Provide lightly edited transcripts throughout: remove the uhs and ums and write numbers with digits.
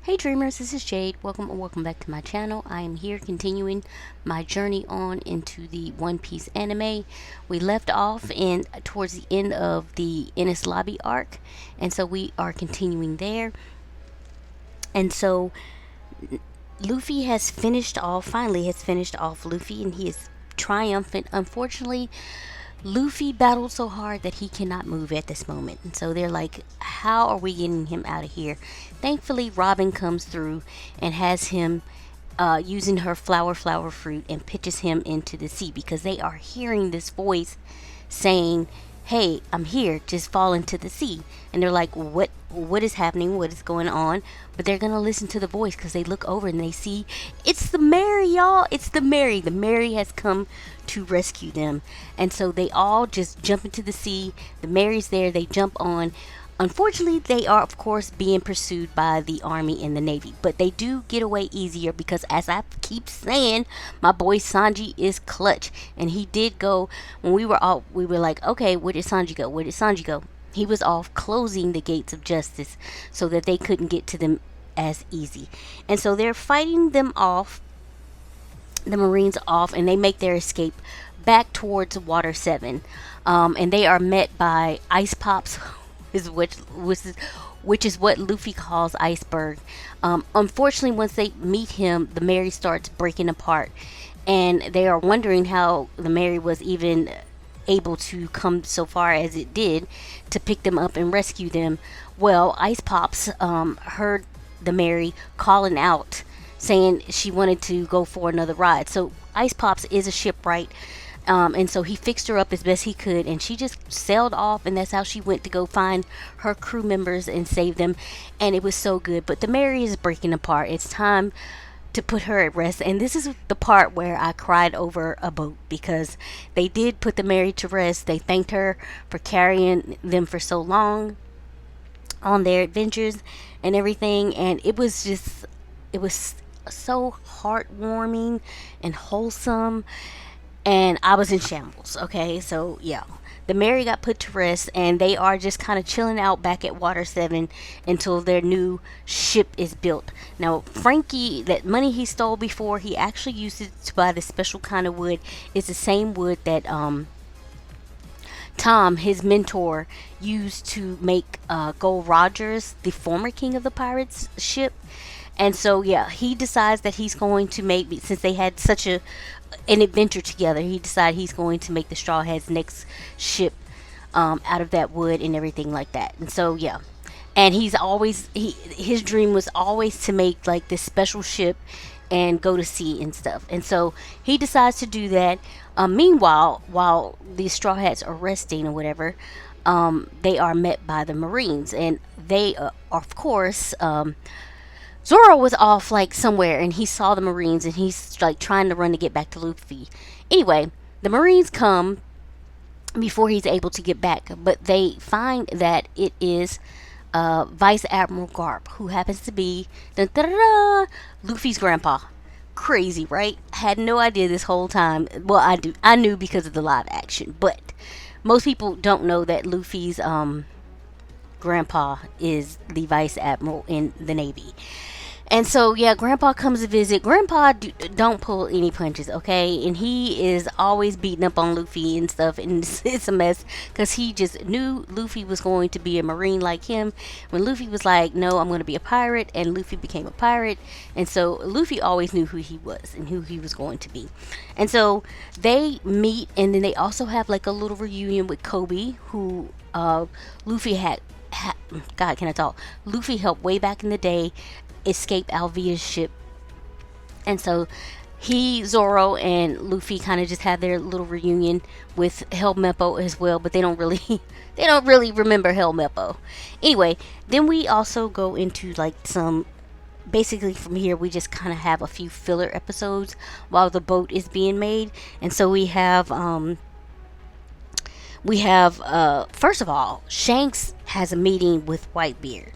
Hey dreamers, this is Jade. Welcome back to my channel. I am here continuing my journey on into the One Piece anime. We left off in towards the end of the Enies lobby arc, and so we are continuing there. And so Luffy has finally has finished off Luffy, and he is triumphant. Unfortunately, Luffy battled so hard that he cannot move at this moment. And so they're like, how are we getting him out of here? Thankfully, Robin comes through and has him using her flower fruit and pitches him into the sea because they are hearing this voice saying, hey, I'm here, just fall into the sea. And they're like, what is happening? What is going on? But they're gonna listen to the voice because they look over and they see it's the Mary, y'all. It's the Mary. The Mary has come to rescue them. And so they all just jump into the sea. The Mary's there, they jump on. Unfortunately, they are, of course, being pursued by the Army and the Navy. But they do get away easier because, as I keep saying, my boy Sanji is clutch. And he did go, when we were like, okay, where did Sanji go? Where did Sanji go? He was off closing the gates of justice so that they couldn't get to them as easy. And so they're fighting them off, the Marines off, and they make their escape back towards Water 7. And they are met by ice pops, which is what Luffy calls iceberg. Unfortunately, once they meet him, the Mary starts breaking apart, and they are wondering how the Mary was even able to come so far as it did to pick them up and rescue them. Well, Ice Pops heard the Mary calling out, saying she wanted to go for another ride. So Ice Pops is a shipwright. And so he fixed her up as best he could, and she just sailed off, and that's how she went to go find her crew members and save them. And it was so good. But the Mary is breaking apart. It's time to put her at rest. And this is the part where I cried over a boat because they did put the Mary to rest. They thanked her for carrying them for so long on their adventures and everything. And it was so heartwarming and wholesome, and I was in shambles. Okay, so yeah, the Mary got put to rest, and they are just kind of chilling out back at Water 7 until their new ship is built. Now, Frankie, that money he stole before, he actually used it to buy this special kind of wood. It's the same wood that Tom, his mentor, used to make Gold Rogers, the former king of the pirates, ship. And so, yeah, he decides that he's going to make, since they had such an adventure together, he decided he's going to make the Strawhats' next ship out of that wood and everything like that. And so, yeah. And his dream was always to make like this special ship and go to sea and stuff. And so he decides to do that. Meanwhile, while the Straw Hats are resting or whatever, they are met by the Marines. And they, of course, Zoro was off like somewhere, and he saw the Marines, and he's like trying to run to get back to Luffy. Anyway, the Marines come before he's able to get back, but they find that it is Vice Admiral Garp, who happens to be Luffy's grandpa. Crazy, right? Had no idea this whole time. Well, I do. I knew because of the live action, but most people don't know that Luffy's grandpa is the Vice Admiral in the Navy. And so, yeah, Grandpa comes to visit. Grandpa don't pull any punches, okay? And he is always beating up on Luffy and stuff. And it's a mess because he just knew Luffy was going to be a Marine like him. When Luffy was like, no, I'm going to be a pirate. And Luffy became a pirate. And so Luffy always knew who he was and who he was going to be. And so they meet. And then they also have like a little reunion with Kobe, who Luffy had God, can I talk? Luffy helped way back in the day escape Alvia's ship. And so Zoro and Luffy kind of just have their little reunion with Helmeppo as well, but they don't really remember Helmeppo. Anyway, then we also go into like some, basically from here we just kind of have a few filler episodes while the boat is being made. And so we have first of all, Shanks has a meeting with Whitebeard.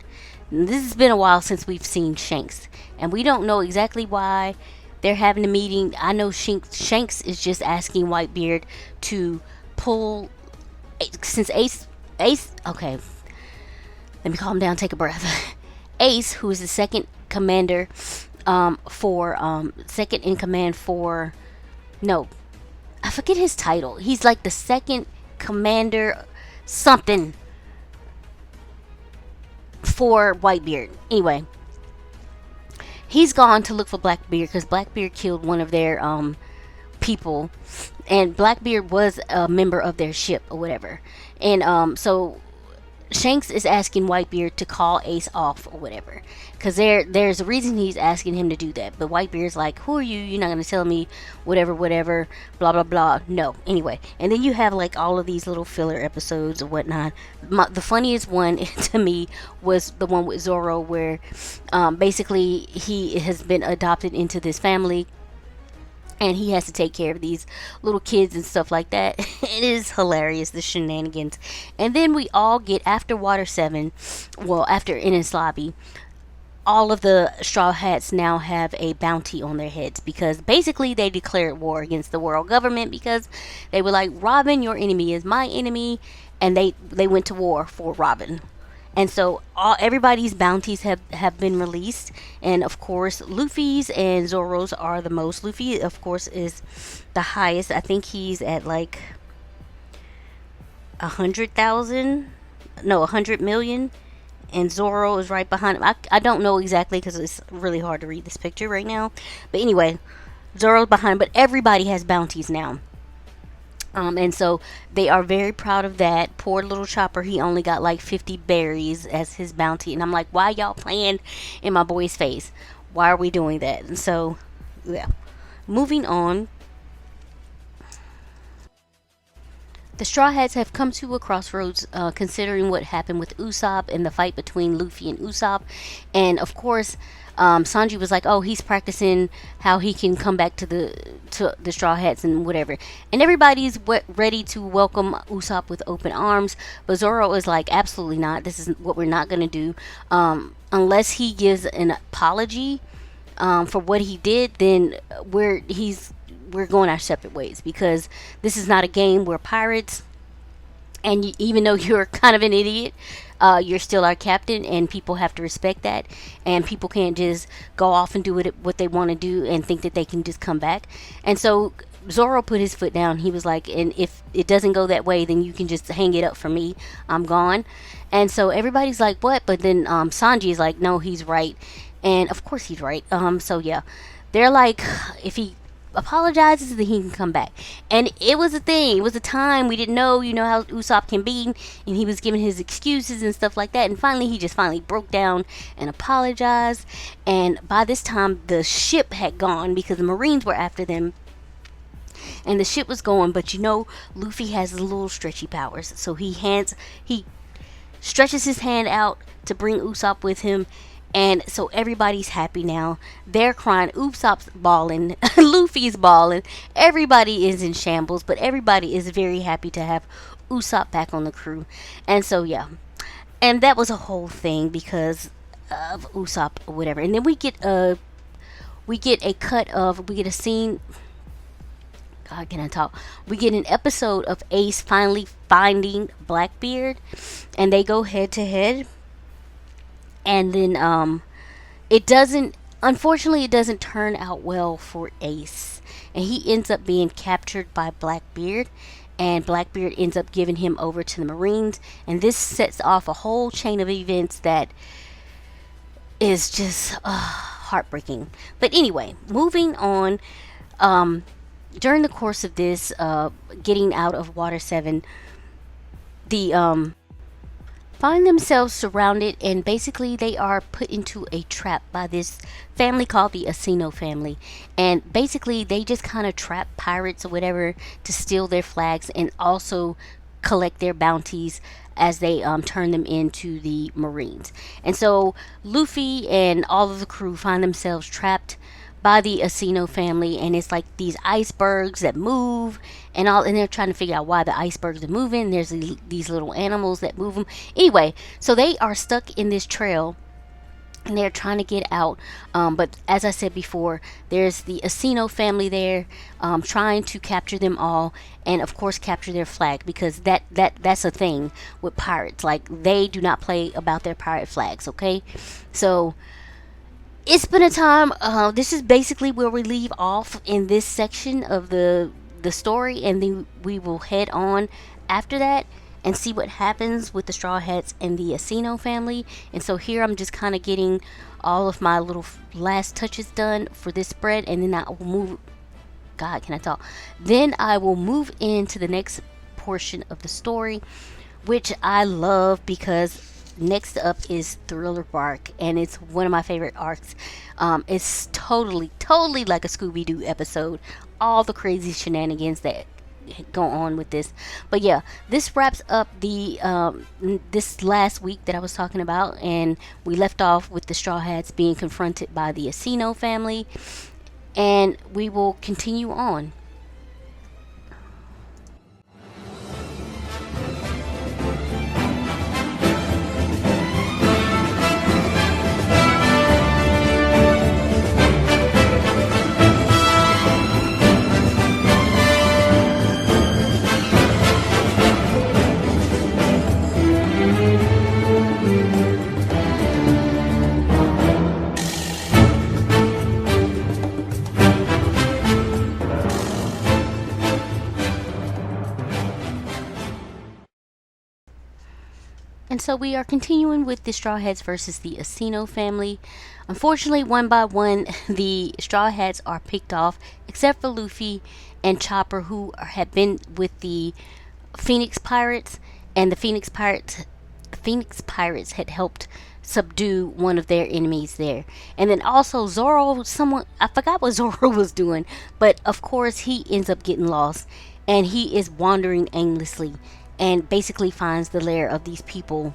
This has been a while since we've seen Shanks, and we don't know exactly why they're having a meeting. I know Shanks is just asking Whitebeard to pull, since Ace, okay, let me calm down, take a breath. Ace, who is the second commander, for second in command for, no, I forget his title. He's like the second commander something for Whitebeard. Anyway, he's gone to look for Blackbeard because Blackbeard killed one of their people, and Blackbeard was a member of their ship or whatever. And so Shanks is asking Whitebeard to call Ace off or whatever, because there's a reason he's asking him to do that. But Whitebeard's like, "Who are you? You're not gonna tell me whatever, whatever, blah blah blah." No, anyway, and then you have like all of these little filler episodes or whatnot. The funniest one to me was the one with Zoro, where basically he has been adopted into this family and he has to take care of these little kids and stuff like that. It is hilarious, the shenanigans. And then we all get, after Water 7, well, after Enies Lobby, all of the Strawhats now have a bounty on their heads because basically they declared war against the world government because they were like, Robin, your enemy is my enemy, and they went to war for Robin. And so everybody's bounties have been released. And of course, Luffy's and Zoro's are the most. Luffy, of course, is the highest. I think he's at like 100,000. No, 100 million. And Zoro is right behind him. I don't know exactly because it's really hard to read this picture right now. But anyway, Zoro's behind. But everybody has bounties now. And so they are very proud of that. Poor little Chopper, he only got like 50 berries as his bounty. And I'm like, why y'all playing in my boy's face? Why are we doing that? And so, yeah. Moving on. The Straw Hats have come to a crossroads considering what happened with Usopp and the fight between Luffy and Usopp. And of course, Sanji was like, oh, he's practicing how he can come back to the Straw Hats and whatever. And everybody's ready to welcome Usopp with open arms. But Zoro is like, absolutely not. This is what we're not going to do. Unless he gives an apology for what he did, then we're going our separate ways, because this is not a game. We're pirates, and even though you're kind of an idiot, you're still our captain, and people have to respect that, and people can't just go off and do what they want to do and think that they can just come back. And so Zoro put his foot down. He was like, and if it doesn't go that way, then you can just hang it up for me. I'm gone. And so everybody's like, what? But then Sanji is like, no, he's right. And of course he's right. So yeah, they're like, if he apologizes, then he can come back. And it was a thing. It was a time we didn't know, how Usopp can be, and he was giving his excuses and stuff like that. And finally, he just broke down and apologized. And by this time, the ship had gone because the Marines were after them. And the ship was going, but Luffy has his little stretchy powers. So he stretches his hand out to bring Usopp with him. And so everybody's happy now. They're crying. Usopp's bawling. Luffy's bawling. Everybody is in shambles, but everybody is very happy to have Usopp back on the crew. And so, yeah. And that was a whole thing because of Usopp or whatever. And then we get a scene. God, can I talk? We get an episode of Ace finally finding Blackbeard, and they go head to head. And then unfortunately it doesn't turn out well for Ace, and he ends up being captured by Blackbeard, and Blackbeard ends up giving him over to the Marines, and this sets off a whole chain of events that is just heartbreaking. But anyway, moving on. During the course of this getting out of Water 7, the find themselves surrounded, and basically they are put into a trap by this family called the Accino family. And basically they just kind of trap pirates or whatever to steal their flags and also collect their bounties as they turn them into the Marines. And so Luffy and all of the crew find themselves trapped by the Accino family, and it's like these icebergs that move and they're trying to figure out why the icebergs are moving. There's these little animals that move them. Anyway, so they are stuck in this trail, and they're trying to get out. But as I said before, there's the Accino family there, trying to capture them all, and of course capture their flag, because that's a thing with pirates. Like, they do not play about their pirate flags. Okay, so it's been a time. This is basically where we leave off in this section of the story, and then we will head on after that and see what happens with the Straw Hats and the Accino family. And so here I'm just kind of getting all of my little last touches done for this spread, and then I will move. God, can I talk? Then I will move into the next portion of the story, which I love because next up is Thriller Bark, and it's one of my favorite arcs. It's totally like a Scooby Doo episode. All the crazy shenanigans that go on with this. But yeah, this wraps up the this last week that I was talking about, and we left off with the Straw Hats being confronted by the Accino family, and we will continue on. And so we are continuing with the Straw Hats versus the Accino family. Unfortunately, one by one, the Straw Hats are picked off, except for Luffy and Chopper, who had been with the Phoenix Pirates, and the Phoenix Pirates had helped subdue one of their enemies there. And then also Zoro, someone, I forgot what Zoro was doing, but of course he ends up getting lost, and he is wandering aimlessly and basically finds the lair of these people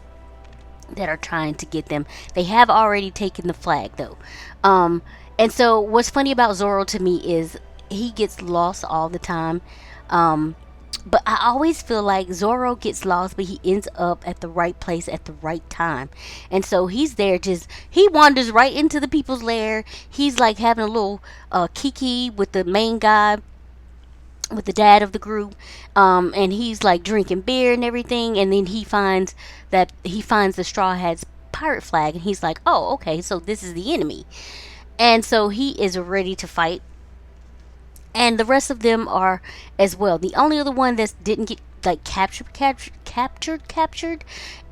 that are trying to get them. They have already taken the flag though. And so what's funny about Zoro to me is he gets lost all the time. But I always feel like Zoro gets lost, but he ends up at the right place at the right time. And so he's there, he wanders right into the people's lair. He's like having a little kiki with the main guy, with the dad of the group, and he's like drinking beer and everything, and then he finds the Straw Hats pirate flag, and he's like, oh, okay, so this is the enemy. And so he is ready to fight, and the rest of them are as well. The only other one that didn't get like captured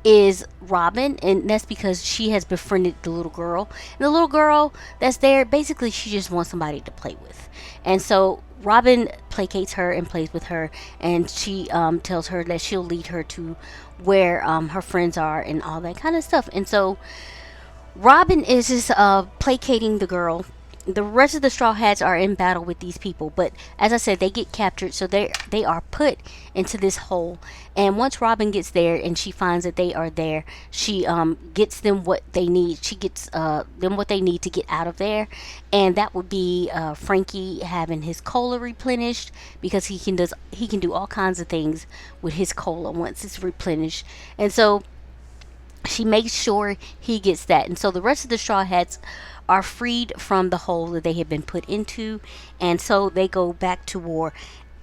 is Robin, and that's because she has befriended the little girl. And the little girl that's there, basically she just wants somebody to play with. And so Robin placates her and plays with her, and she tells her that she'll lead her to where her friends are and all that kind of stuff. And so Robin is just placating the girl. The rest of the Straw Hats are in battle with these people, but as I said, they get captured, so they are put into this hole. And once Robin gets there and she finds that they are there, she gets them what they need. She gets them what they need to get out of there, and that would be Frankie having his cola replenished, because he can do all kinds of things with his cola once it's replenished. And so she makes sure he gets that. And so the rest of the Straw Hats are freed from the hole that they have been put into, and so they go back to war.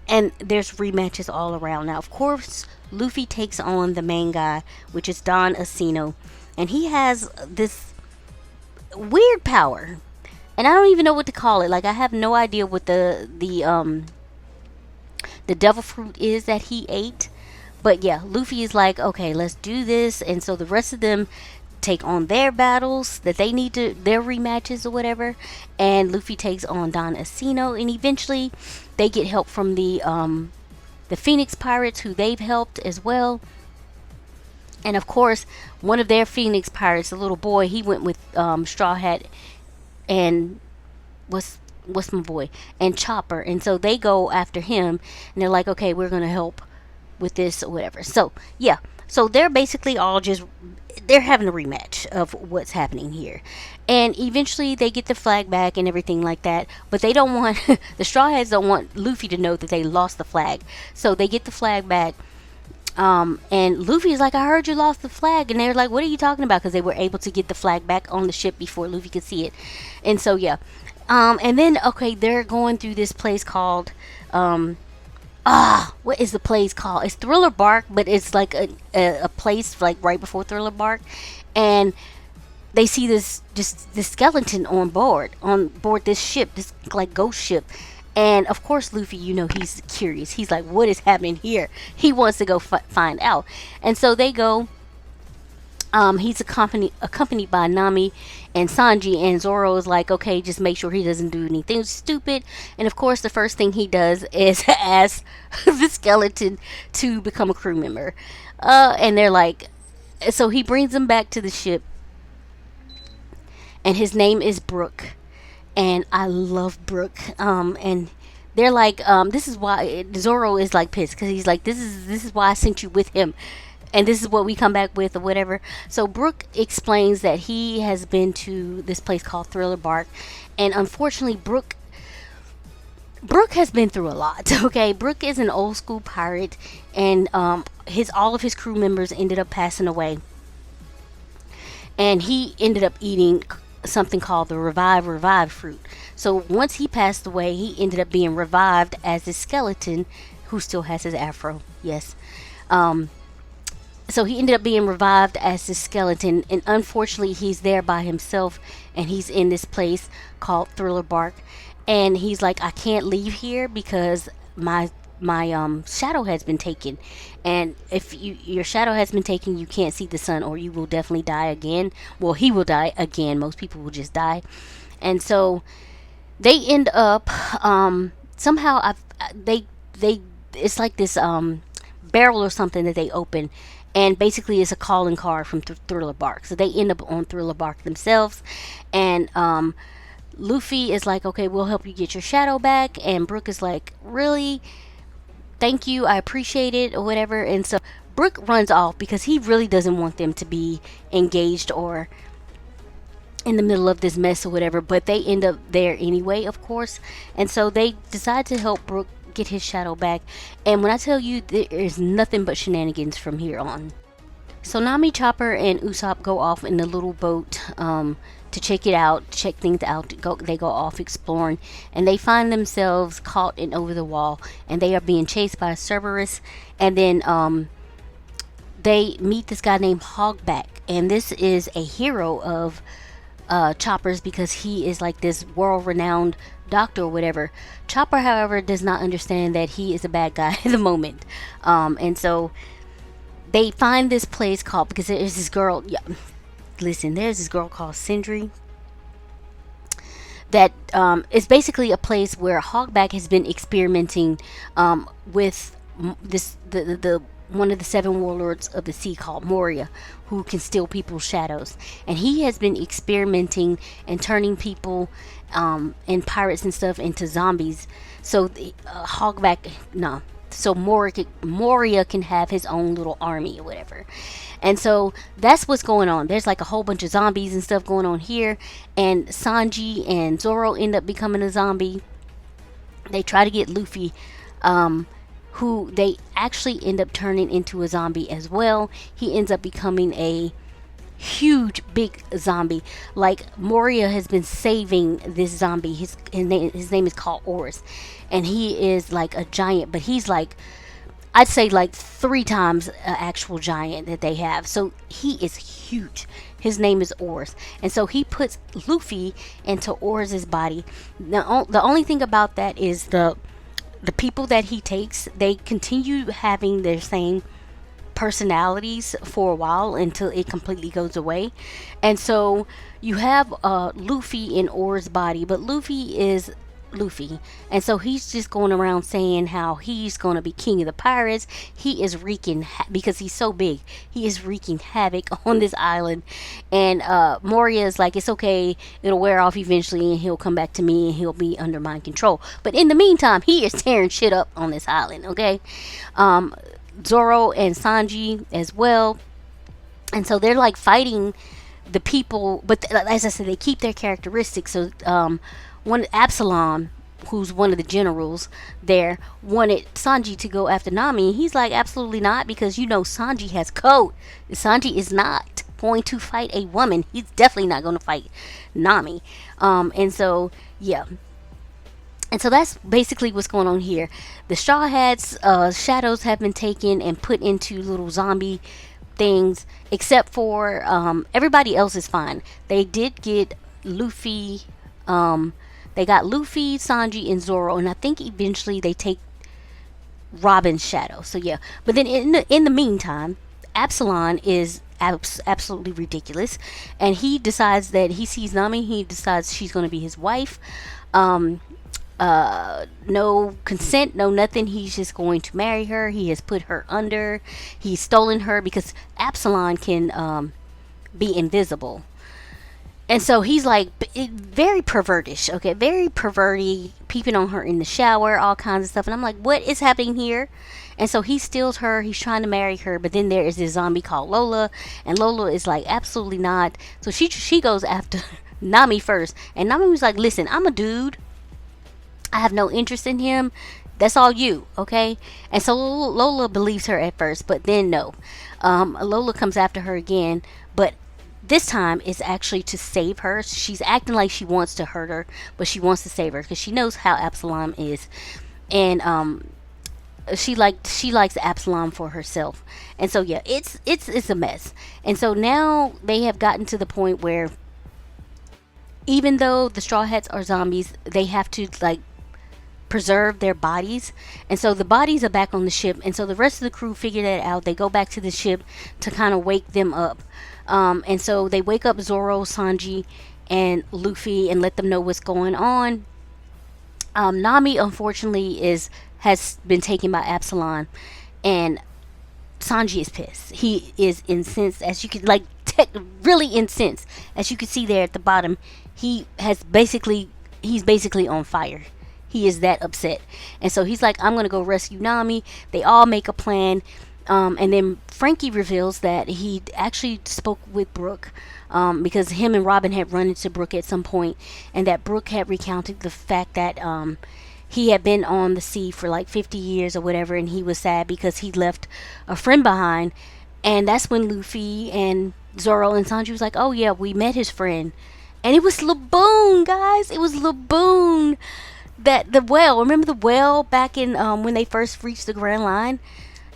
And there's rematches all around. Now, of course, Luffy takes on the main guy, which is Don Accino, and he has this weird power, and I don't even know what to call it. Like, I have no idea what the devil fruit is that he ate. But yeah, Luffy is like, okay, let's do this. And so the rest of them take on their battles that they need to, their rematches or whatever. And Luffy takes on Don Accino, and eventually they get help from the Phoenix Pirates, who they've helped as well. And of course, one of their Phoenix Pirates, the little boy, he went with Straw Hat and what's my boy, and Chopper. And so they go after him, and they're like, okay, we're gonna help with this or whatever. So yeah, so they're basically all they're having a rematch of what's happening here, and eventually they get the flag back and everything like that. But they don't want the Straw Hats don't want Luffy to know that they lost the flag, so they get the flag back. And Luffy's like, I heard you lost the flag. And they're like, what are you talking about? Because they were able to get the flag back on the ship before Luffy could see it. And so, yeah. And then, okay, they're going through this place called, what is the place called? It's Thriller Bark, but it's like a place like right before Thriller Bark. And they see this skeleton on board this ship, this like ghost ship. And of course, Luffy, he's curious. He's like, what is happening here? He wants to go find out. And so they go. He's accompanied by Nami and Sanji, and Zoro is like, okay, just make sure he doesn't do anything stupid. And of course, the first thing he does is ask the skeleton to become a crew member. And they're like, so he brings them back to the ship, and his name is Brook, and I love Brook. And they're like, this is why Zoro is like pissed, because he's like, this is why I sent you with him, and this is what we come back with, or whatever. So Brook explains that he has been to this place called Thriller Bark, and unfortunately Brook has been through a lot. Okay, Brook is an old school pirate, and all of his crew members ended up passing away, and he ended up eating something called the revive fruit. So once he passed away, he ended up being revived as a skeleton who still has his afro. Yes. So he ended up being revived as this skeleton, and unfortunately he's there by himself, and he's in this place called Thriller Bark, and he's like, I can't leave here because my shadow has been taken, and if your shadow has been taken, you can't see the sun, or you will definitely die again. Well, he will die again. Most people will just die. And so they end up somehow they it's like this barrel or something that they open, and basically it's a calling card from Thriller Bark. So they end up on Thriller Bark themselves, and Luffy is like, okay, we'll help you get your shadow back, and Brook is like, really? Thank you, I appreciate it, or whatever. And so Brook runs off because he really doesn't want them to be engaged or in the middle of this mess or whatever, but they end up there anyway, of course. And so they decide to help Brook get his shadow back, and when I tell you, there is nothing but shenanigans from here on. So Nami, Chopper, and Usopp go off in the little boat to check it out, check things out. They go off exploring, and they find themselves caught in over the wall, and they are being chased by Cerberus. And then they meet this guy named Hogback, and this is a hero of Chopper's because he is like this world-renowned doctor or whatever. Chopper, however, does not understand that he is a bad guy at the moment. And so they find this place called, because there's this girl, there's this girl called Sindri that is basically a place where Hogback has been experimenting with the one of the 7 warlords of the sea called Moria, who can steal people's shadows. And he has been experimenting and turning people and pirates and stuff into zombies. So so Moria can have his own little army or whatever. And so that's what's going on. There's like a whole bunch of zombies and stuff going on here. And Sanji and Zoro end up becoming a zombie. They try to get Luffy, who they actually end up turning into a zombie as well. He ends up becoming a huge big zombie. Like, Moria has been saving this zombie. His name is called Oars, and he is like a giant, but he's like, I'd say like 3 times an actual giant that they have. So he is huge. His name is Oars, and so he puts Luffy into Oars' body. Now, the only thing about that is the people that he takes, they continue having their same personalities for a while until it completely goes away. And so you have Luffy in Oars' body, but Luffy is Luffy, and so he's just going around saying how he's going to be king of the pirates. He is wreaking because he's so big, he is wreaking havoc on this island. And Moria is like, it's okay, it'll wear off eventually, and he'll come back to me, and he'll be under my control. But in the meantime, he is tearing shit up on this island. Okay, Zoro and Sanji as well, and so they're like fighting the people, but as I said, they keep their characteristics. So one Absalom who's one of the generals there, wanted Sanji to go after Nami. He's like, absolutely not, because you know Sanji has code. Sanji is not going to fight a woman. He's definitely not going to fight Nami. And so yeah. And so that's basically what's going on here. The Straw Hats shadows have been taken and put into little zombie things, except for everybody else is fine. They did get Luffy. They got Luffy, Sanji, and Zoro, and I think eventually they take Robin's shadow. So yeah, but then in the meantime, Absalom is absolutely ridiculous, and he decides that he sees Nami. He decides she's going to be his wife. No consent, no nothing. He's just going to marry her. He has put her under. He's stolen her because Absalom can be invisible. And so he's like very pervertish, okay, very perverty, peeping on her in the shower, all kinds of stuff. And I'm like, what is happening here? And so he steals her. He's trying to marry her, but then there is this zombie called Lola, and Lola is like, absolutely not. So she goes after Nami first, and Nami was like, listen, I'm a dude. I have no interest in him. That's all you, okay? And so Lola believes her at first, but then no. Lola comes after her again, but this time it's actually to save her. She's acting like she wants to hurt her, but she wants to save her because she knows how Absalom is, and she likes Absalom for herself. And so yeah, it's a mess. And so now they have gotten to the point where even though the Straw Hats are zombies, they have to like preserve their bodies, and so the bodies are back on the ship, and so the rest of the crew figure that out. They go back to the ship to kind of wake them up, and so they wake up Zoro, Sanji, and Luffy and let them know what's going on. Nami unfortunately has been taken by Absalom, and Sanji is pissed. He is incensed, as you could really incensed, as you can see there at the bottom. He's basically on fire. He is that upset. And so he's like, I'm going to go rescue Nami. They all make a plan. And then Frankie reveals that he actually spoke with Brook, because him and Robin had run into Brook at some point, and that Brook had recounted the fact that he had been on the sea for like 50 years or whatever, and he was sad because he left a friend behind. And that's when Luffy and Zoro and Sanji was like, oh yeah, we met his friend. And it was Laboon, guys. It was Laboon. That the whale, remember the whale back in when they first reached the Grand Line?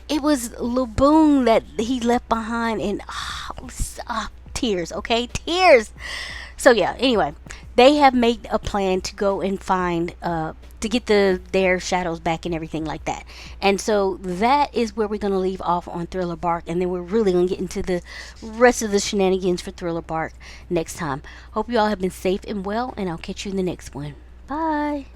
It was Laboon that he left behind, and tears, okay, tears. So yeah, anyway, they have made a plan to go and find to get their shadows back and everything like that. And so that is where we're gonna leave off on Thriller Bark, and then we're really gonna get into the rest of the shenanigans for Thriller Bark next time. Hope you all have been safe and well, and I'll catch you in the next one. Bye.